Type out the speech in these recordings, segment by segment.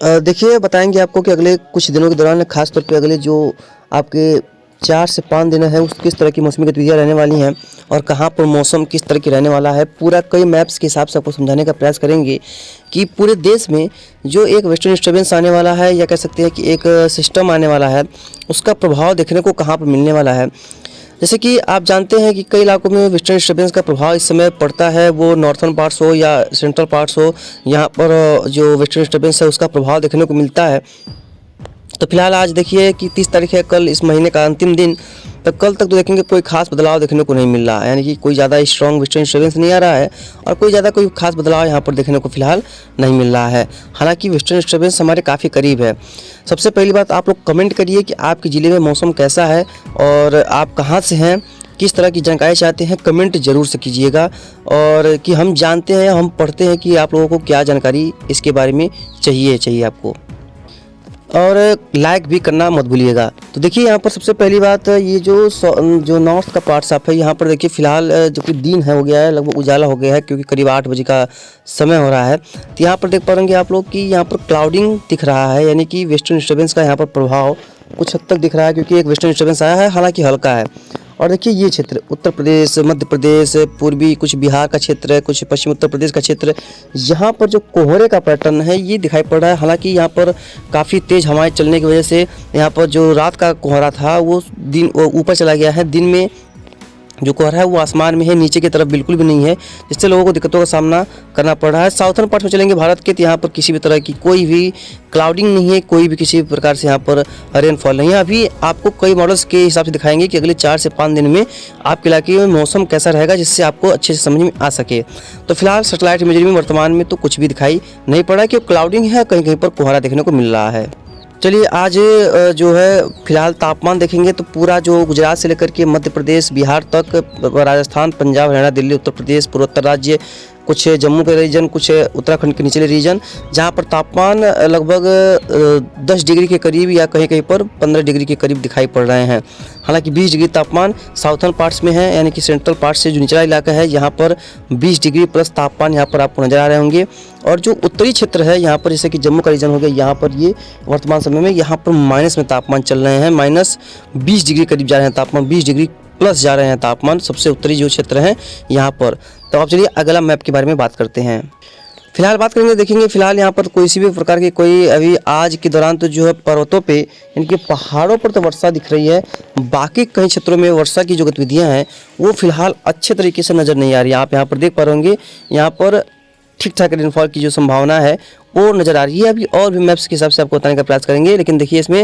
देखिए बताएँगे आपको कि अगले कुछ दिनों के दौरान ख़ास तौर पे अगले जो आपके 4 से 5 दिन हैं उस किस तरह की मौसमी गतिविधियाँ रहने वाली हैं और कहाँ पर मौसम किस तरह की रहने वाला है, पूरा कई मैप्स के हिसाब से आपको समझाने का प्रयास करेंगे कि पूरे देश में जो एक वेस्टर्न डिस्टर्बेंस आने वाला है या कह सकते हैं कि एक सिस्टम आने वाला है, उसका प्रभाव देखने को कहाँ पर मिलने वाला है। जैसे कि आप जानते हैं कि कई इलाकों में वेस्टर्न डिस्टर्बेंस का प्रभाव इस समय पड़ता है, वो नॉर्थर्न पार्ट्स हो या सेंट्रल पार्ट्स हो, यहाँ पर जो वेस्टर्न डिस्टर्बेंस है उसका प्रभाव देखने को मिलता है। तो फिलहाल आज देखिए कि 30 तारीख है, कल इस महीने का अंतिम दिन, तो कल तक तो देखेंगे कोई खास बदलाव देखने को नहीं मिल रहा है, यानी कि कोई ज़्यादा स्ट्रॉन्ग वेस्टर्न डिस्टर्बेंस नहीं आ रहा है और कोई ज़्यादा कोई खास बदलाव यहाँ पर देखने को फिलहाल नहीं मिल रहा है। हालांकि वेस्टर्न डिस्टर्बेंस हमारे काफ़ी करीब है। सबसे पहली बात आप लोग कमेंट करिए कि आपके ज़िले में मौसम कैसा है और आप कहाँ से हैं, किस तरह की जानकारी चाहते हैं, कमेंट ज़रूर से कीजिएगा। और कि हम जानते हैं, हम पढ़ते हैं कि आप लोगों को क्या जानकारी इसके बारे में चाहिए आपको, और लाइक भी करना मत भूलिएगा। तो देखिए यहाँ पर सबसे पहली बात, ये जो नॉर्थ का पार्ट साफ है, यहाँ पर देखिए फिलहाल जो कि दिन है हो गया है, लगभग उजाला हो गया है क्योंकि करीब 8 बजे का समय हो रहा है। तो यहाँ पर देख पाएंगे आप लोग कि यहाँ पर क्लाउडिंग दिख रहा है, यानी कि वेस्टर्न डिस्टर्बेंस का यहाँ पर प्रभाव कुछ हद तक दिख रहा है क्योंकि एक वेस्टर्न डिस्टर्बेंस आया है, हालांकि हल्का है। और देखिए ये क्षेत्र उत्तर प्रदेश, मध्य प्रदेश, पूर्वी कुछ बिहार का क्षेत्र है, कुछ पश्चिम उत्तर प्रदेश का क्षेत्र, यहाँ पर जो कोहरे का पैटर्न है ये दिखाई पड़ रहा है। हालांकि यहाँ पर काफ़ी तेज़ हवाएं चलने की वजह से यहाँ पर जो रात का कोहरा था वो ऊपर चला गया है। दिन में जो कोहरा है वो आसमान में है, नीचे की तरफ बिल्कुल भी नहीं है, जिससे लोगों को दिक्कतों का सामना करना पड़ रहा है। साउथर्न पार्ट में चलेंगे भारत के, तो यहाँ पर किसी भी तरह की कोई भी क्लाउडिंग नहीं है, कोई भी किसी प्रकार से यहाँ पर रेनफॉल नहीं है। अभी आपको कई मॉडल्स के हिसाब से दिखाएंगे कि अगले 4 से 5 दिन में आपके इलाके में मौसम कैसा रहेगा, जिससे आपको अच्छे से समझ में आ सके। तो फिलहाल सैटेलाइट इमेजरी में वर्तमान में तो कुछ भी दिखाई नहीं पड़ा कि क्लाउडिंग है, कहीं कहीं पर कोहरा देखने को मिल रहा है। चलिए आज जो है फिलहाल तापमान देखेंगे तो पूरा जो गुजरात से लेकर के मध्य प्रदेश, बिहार तक, राजस्थान, पंजाब, हरियाणा, दिल्ली, उत्तर प्रदेश, पूर्वोत्तर राज्य, कुछ जम्मू के रीजन, कुछ उत्तराखंड के निचले रीजन, जहां पर तापमान लगभग 10 डिग्री के करीब या कहीं कहीं पर 15 डिग्री के करीब दिखाई पड़ रहे हैं। हालांकि 20 डिग्री तापमान साउथर्न पार्ट्स में है, यानी कि सेंट्रल पार्ट से जो निचला इलाका है यहाँ पर 20 डिग्री प्लस तापमान यहाँ पर आपको नजर आ रहे होंगे। और जो उत्तरी क्षेत्र है यहाँ पर, जैसे कि जम्मू का रीजन हो गया, यहाँ पर ये वर्तमान समय में यहाँ पर माइनस में तापमान चल रहे हैं, -20 डिग्री करीब जा रहे हैं तापमान, 20 डिग्री प्लस जा रहे हैं तापमान, सबसे उत्तरी जो क्षेत्र है यहाँ पर। तो आप चलिए अगला मैप के बारे में बात करते हैं। फिलहाल बात करेंगे, देखेंगे फिलहाल यहाँ पर कोई सी भी प्रकार की कोई अभी आज के दौरान तो जो है पर्वतों पे, इनके पहाड़ों पर तो वर्षा दिख रही है, बाकी कई क्षेत्रों में वर्षा की जो गतिविधियाँ हैं वो फिलहाल अच्छे तरीके से नज़र नहीं आ रही है। आप यहाँ पर देख पा रहे होंगे, यहाँ पर ठीक ठाक रेनफॉल की जो संभावना है वो नज़र आ रही है। अभी और भी मैप्स के हिसाब से आपको बताने का प्रयास करेंगे, लेकिन देखिए इसमें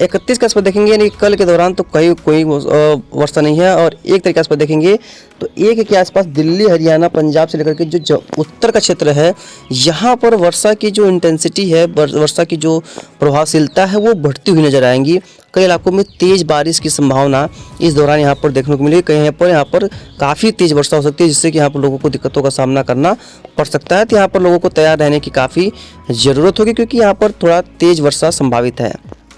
31 के आसपास देखेंगे, यानी कल के दौरान तो कोई वर्षा नहीं है। और 1 तारीख के आसपास देखेंगे तो 1 के आसपास दिल्ली, हरियाणा, पंजाब से लेकर के जो उत्तर का क्षेत्र है, यहाँ पर वर्षा की जो इंटेंसिटी है, वर्षा की जो प्रभावशीलता है वो बढ़ती हुई नजर आएंगी। कई इलाकों में तेज़ बारिश की संभावना इस दौरान यहाँ पर देखने को मिलेगी। कहीं यहाँ पर काफ़ी तेज़ वर्षा हो सकती है, जिससे कि यहाँ पर लोगों को दिक्कतों का सामना करना पड़ सकता है। तो यहाँ पर लोगों को तैयार रहने की काफ़ी ज़रूरत होगी, क्योंकि यहाँ पर थोड़ा तेज़ वर्षा संभावित है।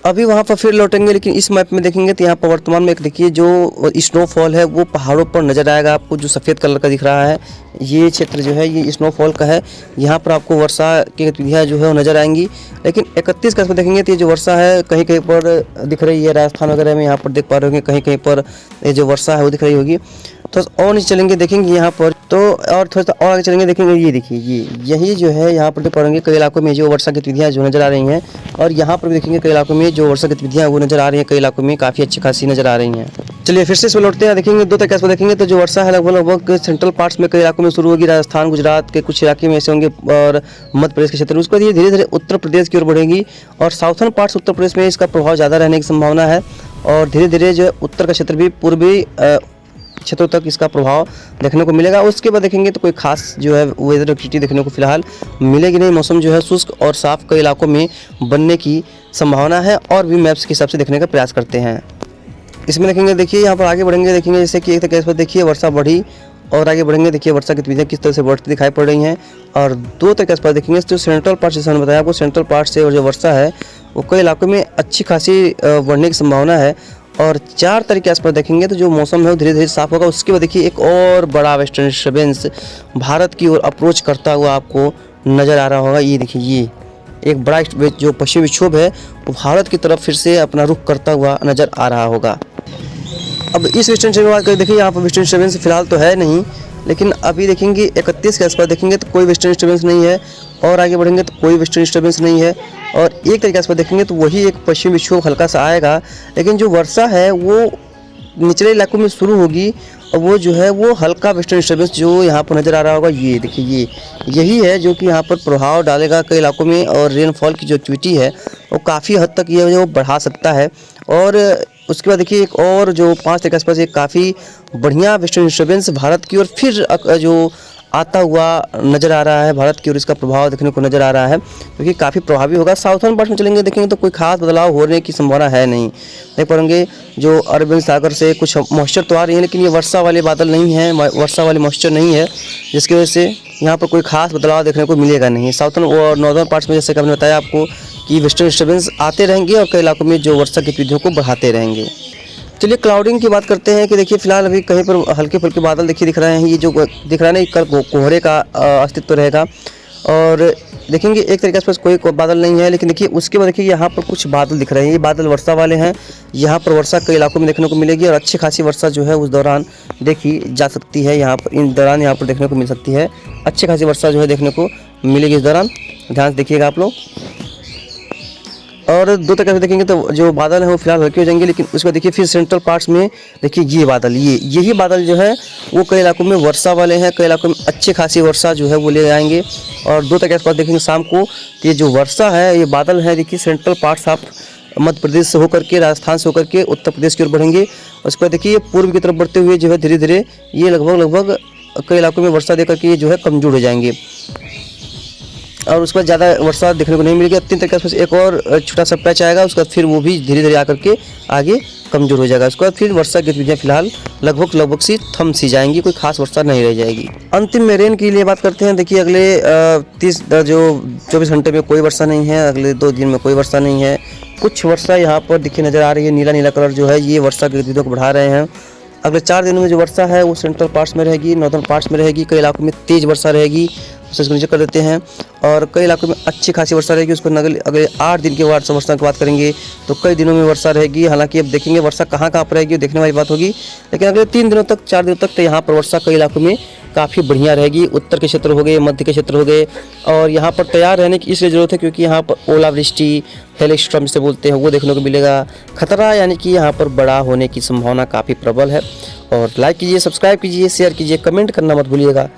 अभी वहाँ पर फिर लौटेंगे, लेकिन इस मैप में देखेंगे तो यहाँ पर वर्तमान में एक देखिए जो स्नोफॉल है वो पहाड़ों पर नज़र आएगा आपको, जो सफ़ेद कलर का दिख रहा है ये क्षेत्र जो है ये स्नोफॉल का है। यहाँ पर आपको वर्षा की गतिविधियाँ जो है वो नज़र आएंगी। लेकिन 31 का इसमें देखेंगे तो ये जो वर्षा है कहीं कहीं पर दिख रही है, राजस्थान वगैरह में यहाँ पर देख पा रहे होंगे, कहीं कहीं पर ये जो वर्षा है वो दिख रही होगी। तो और नीचे चलेंगे देखेंगे यहाँ पर, तो और थोड़ा सा और आगे चलेंगे देखेंगे, ये देखिए यही जो है यहाँ पर देख पाएंगे कई इलाकों में जो वर्षा गतिविधियाँ जो नज़र आ रही हैं। और यहाँ पर भी देखेंगे कई इलाकों में जो वर्षा गतिविधियाँ वो नज़र आ रही हैं, कई इलाकों में काफ़ी अच्छी खासी नज़र आ रही हैं। चलिए फिर से इसमें लौटते हैं, देखेंगे 2 तारीख के आसपास देखेंगे तो जो वर्षा है लगभग सेंट्रल पार्ट्स में कई इलाकों में शुरू होगी, राजस्थान, गुजरात के कुछ इलाके में ऐसे होंगे और मध्य प्रदेश के क्षेत्र में। उसके बाद ये धीरे धीरे उत्तर प्रदेश की ओर बढ़ेंगी और साउथर्न पार्ट्स उत्तर प्रदेश में इसका प्रभाव ज़्यादा रहने की संभावना है। और धीरे धीरे जो उत्तर का क्षेत्र भी पूर्वी क्षेत्रों तक इसका प्रभाव देखने को मिलेगा। उसके बाद देखेंगे तो कोई खास जो है वेदर एक्टिविटी देखने को फिलहाल मिलेगी नहीं। मौसम जो है शुष्क और साफ कई इलाकों में बनने की संभावना है। और भी मैप्स के हिसाब से देखने का प्रयास करते हैं। इसमें देखेंगे, देखिए यहाँ पर आगे बढ़ेंगे, देखेंगे जैसे कि 1 तारीख के आसपास देखिए वर्षा बढ़ी, और आगे बढ़ेंगे देखिए वर्षा की गतिविधियाँ किस तरह से बढ़ती दिखाई पड़ रही हैं। और 2 तारीख के आसपास देखेंगे तो सेंट्रल पार्ट, जैसे मैंने बताया आपको, सेंट्रल पार्ट से और जो वर्षा है वो कई इलाकों में अच्छी खासी बढ़ने की संभावना है। और 4 तारीख के आसपास देखेंगे तो जो मौसम है वो धीरे धीरे साफ होगा। उसके बाद देखिए एक और बड़ा वेस्टर्न डिस्टर्बेंस भारत की ओर अप्रोच करता हुआ आपको नज़र आ रहा होगा। ये देखिए, ये एक बड़ा जो पश्चिमी विक्षोभ है वो भारत की तरफ फिर से अपना रुख करता हुआ नज़र आ रहा होगा। अब इस वेस्टर्न डिस्टर्बेंस की बात करें, देखिए यहाँ पर वेस्टर्न डिस्टर्बेंस फिलहाल तो है नहीं, लेकिन अभी देखेंगे 31 के आसपास देखेंगे तो कोई वेस्टर्न डिस्टर्बेंस नहीं है, और आगे बढ़ेंगे तो कोई वेस्टर्न डिस्टर्बेंस नहीं है, और 1 तारीख के आसपास देखेंगे तो वही एक पश्चिमी विक्षोभ हल्का सा आएगा, लेकिन जो वर्षा है वो निचले इलाकों में शुरू होगी, और वो जो है वो हल्का वेस्टर्न डिस्टर्बेंस जो यहाँ पर नज़र आ रहा होगा, ये देखिए यही है जो कि यहाँ पर प्रभाव डालेगा कई इलाकों में, और रेनफॉल की जो एक्टिविटी है वो काफ़ी हद तक ये जो बढ़ा सकता है। और उसके बाद देखिए एक और जो 5 तारीख के आसपास एक काफ़ी बढ़िया वेस्टर्न डिस्टर्बेंस भारत की ओर फिर जो आता हुआ नज़र आ रहा है, भारत की ओर इसका प्रभाव देखने को नज़र आ रहा है, क्योंकि काफ़ी प्रभावी होगा। साउथर्न पार्ट में चलेंगे देखेंगे तो कोई खास बदलाव होने की संभावना है नहीं, देख पाएंगे जो अरब सागर से कुछ मॉइस्चर तो आ रही है, लेकिन ये वर्षा वाले बादल नहीं है, वर्षा वाले मॉइस्चर नहीं है, जिसकी वजह से यहाँ पर कोई खास बदलाव देखने को मिलेगा नहीं। साउथर्न और नॉर्दर्न पार्ट्स में जैसे कि हमने बताया आपको कि वेस्टर्न डिस्टर्बेंस आते रहेंगे और कई इलाकों में जो वर्षा की गतिविधियों को बढ़ाते रहेंगे। चलिए क्लाउडिंग की बात करते हैं कि देखिए फिलहाल अभी कहीं पर हल्के फुल्के बादल देखिए दिख रहे हैं, ये जो दिख रहा है ना कल कोहरे का अस्तित्व रहेगा, और देखेंगे 1 तारीख के आसपास कोई बादल नहीं है, लेकिन देखिए उसके बाद देखिए यहाँ पर कुछ बादल दिख रहे हैं, ये बादल वर्षा वाले हैं, यहाँ पर वर्षा कई इलाकों में देखने को मिलेगी, और अच्छी खासी वर्षा जो है उस दौरान देखी जा सकती है, यहाँ पर इन दौरान यहाँ पर देखने को मिल सकती है, अच्छी खासी वर्षा जो है देखने को मिलेगी इस दौरान, ध्यान से देखिएगा आप लोग। और 2 तारीख देखेंगे तो जो बादल हैं वो फिलहाल हल्के हो जाएंगे, लेकिन उसके बाद देखिए फिर सेंट्रल पार्ट्स में देखिए ये बादल यही बादल जो है वो कई इलाकों में वर्षा वाले हैं, कई इलाकों में अच्छी खासी वर्षा जो है वो ले आएंगे। और 2 तारीख के आसपास देखेंगे शाम को ये जो वर्षा है, ये बादल है देखिए सेंट्रल पार्ट्स आप मध्य प्रदेश से होकर के, राजस्थान से होकर के उत्तर प्रदेश की ओर बढ़ेंगे। उसके बाद देखिए ये पूर्व की तरफ बढ़ते हुए जो है धीरे धीरे ये लगभग कई इलाकों में वर्षा देकर के ये जो है कमजोर हो जाएंगे, और उसके बाद ज़्यादा वर्षा देखने को नहीं मिलेगी। 3 तारीख के आसपास एक और छोटा सा पैच आएगा, उसके बाद फिर वो भी धीरे धीरे आकर के आगे कमजोर हो जाएगा। उसके बाद फिर वर्षा की गतिविधियाँ फिलहाल लगभग सी थम सी जाएंगी, कोई खास वर्षा नहीं रह जाएगी। अंतिम में रेन के लिए बात करते हैं, देखिए अगले 24 घंटे में कोई वर्षा नहीं है, अगले 2 दिन में कोई वर्षा नहीं है। कुछ वर्षा यहाँ पर देखिए नज़र आ रही है, नीला कलर जो है ये वर्षा की गतिविधियों को बढ़ा रहे हैं। अगले 4 दिनों में जो वर्षा है वो सेंट्रल पार्ट्स में रहेगी, नॉर्दर्न पार्ट्स में रहेगी, कई इलाकों में तेज़ वर्षा रहेगी, उसको नीचे कर देते हैं, और कई इलाकों में अच्छी खासी वर्षा रहेगी। उसको अगले 8 दिन के बाद वर्षा की बात करेंगे तो कई दिनों में वर्षा रहेगी। हालांकि अब देखेंगे वर्षा कहाँ पर रहेगी देखने वाली बात होगी, लेकिन अगले 3 दिनों तक 4 दिनों तक तो यहाँ पर वर्षा कई इलाकों में काफ़ी बढ़िया रहेगी। उत्तर के क्षेत्र हो गए, मध्य के क्षेत्र हो गए, और यहाँ पर तैयार रहने की इसलिए ज़रूरत है क्योंकि यहाँ पर ओलावृष्टि, हेलस्टॉर्म से बोलते हैं, वो देखने को मिलेगा। खतरा यानी कि यहाँ पर बड़ा होने की संभावना काफ़ी प्रबल है। और लाइक कीजिए, सब्सक्राइब कीजिए, शेयर कीजिए, कमेंट करना मत भूलिएगा।